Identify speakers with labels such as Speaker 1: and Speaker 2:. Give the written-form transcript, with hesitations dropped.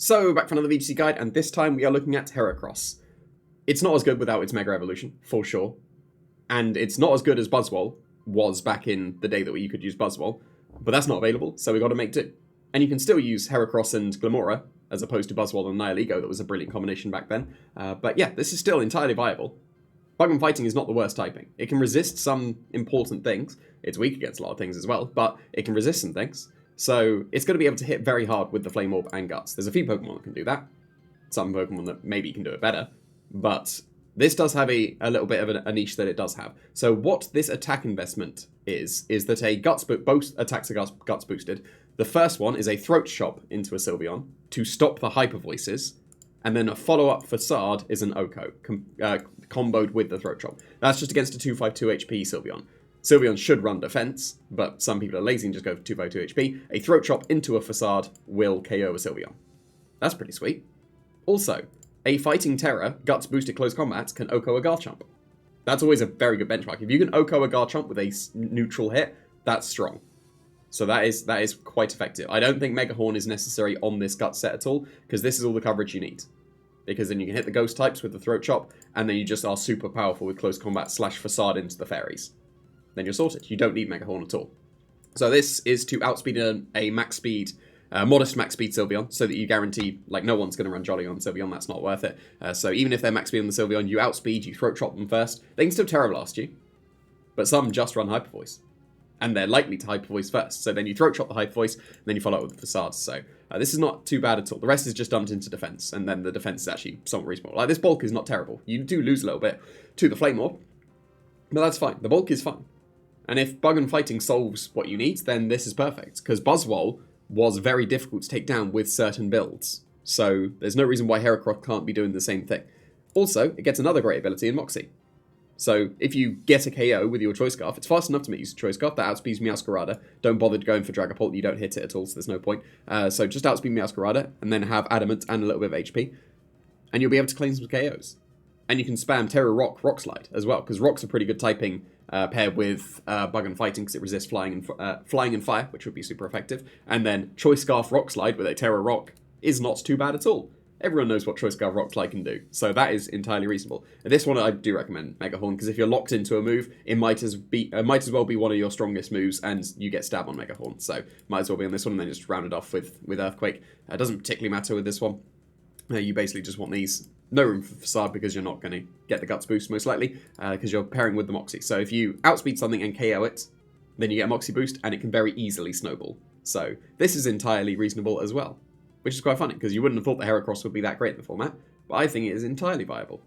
Speaker 1: So, back for another VGC guide, and this time we are looking at Heracross. It's not as good without its Mega Evolution, for sure. And it's not as good as Buzzwole was back in the day that you could use Buzzwole, but that's not available, so we got to make do. And you can still use Heracross and Glamora, as opposed to Buzzwole and Nihilego, that was a brilliant combination back then. But yeah, this is still entirely viable. Bug and Fighting is not the worst typing. It can resist some important things. It's weak against a lot of things as well, but it can resist some things. So it's going to be able to hit very hard with the Flame Orb and Guts. There's a few Pokemon that can do that. Some Pokemon that maybe can do it better. But this does have a little bit of a niche that it does have. So what this attack investment is that a Guts both attacks are Guts boosted. The first one is a Throat Chop into a Sylveon to stop the Hyper Voices. And then a follow-up Facade is an Oko, comboed with the Throat Chop. That's just against a 252 HP Sylveon. Sylveon should run defense, but some people are lazy and just go for 252 HP. A Throat Chop into a Facade will KO a Sylveon. That's pretty sweet. Also, a Fighting Terror, Guts boosted close combat, can Oko a Garchomp. That's always a very good benchmark. If you can Oko a Garchomp with a neutral hit, that's strong. So that is quite effective. I don't think Mega Horn is necessary on this Guts set at all, because this is all the coverage you need. Because then you can hit the Ghost types with the Throat Chop, and then you just are super powerful with close combat / Facade into the Fairies. Then you're sorted. You don't need Mega Horn at all. So this is to outspeed a max speed, modest max speed Sylveon, so that you guarantee, like, no one's going to run Jolly on Sylveon, that's not worth it. So even if they're max speed on the Sylveon, you outspeed, you Throat Chop them first. They can still Terra Blast you, but some just run Hyper Voice. And they're likely to Hyper Voice first. So then you Throat Chop the Hyper Voice, and then you follow it with the Facades. So this is not too bad at all. The rest is just dumped into defense, and then the defense is actually somewhat reasonable. Like, this bulk is not terrible. You do lose a little bit to the Flame Orb, but that's fine. The bulk is fine. And if Bug and Fighting solves what you need, then this is perfect. Because Buzzwole was very difficult to take down with certain builds. So there's no reason why Heracross can't be doing the same thing. Also, it gets another great ability in Moxie. So if you get a KO with your Choice Scarf, it's fast enough to make use of Choice Scarf. That outspeeds Meowscarada. Don't bother going for Dragapult. You don't hit it at all, so there's no point. So just outspeed Meowscarada, and then have Adamant and a little bit of HP. And you'll be able to claim some KOs. And you can spam Terra Rock Slide as well, because Rock's a pretty good typing paired with Bug and Fighting, because it resists flying and fire, which would be super effective. And then Choice Scarf Rock Slide with a Terra Rock is not too bad at all. Everyone knows what Choice Scarf Rock Slide can do, so that is entirely reasonable. And this one I do recommend Mega Horn, because if you're locked into a move, it might as well be one of your strongest moves, and you get stab on Mega Horn. So might as well be on this one, and then just round it off with Earthquake. It doesn't particularly matter with this one. You basically just want these. No room for Facade, because you're not going to get the Guts boost, most likely, because you're pairing with the Moxie. So if you outspeed something and KO it, then you get a Moxie boost, and it can very easily snowball. So this is entirely reasonable as well, which is quite funny, because you wouldn't have thought the Heracross would be that great in the format, but I think it is entirely viable.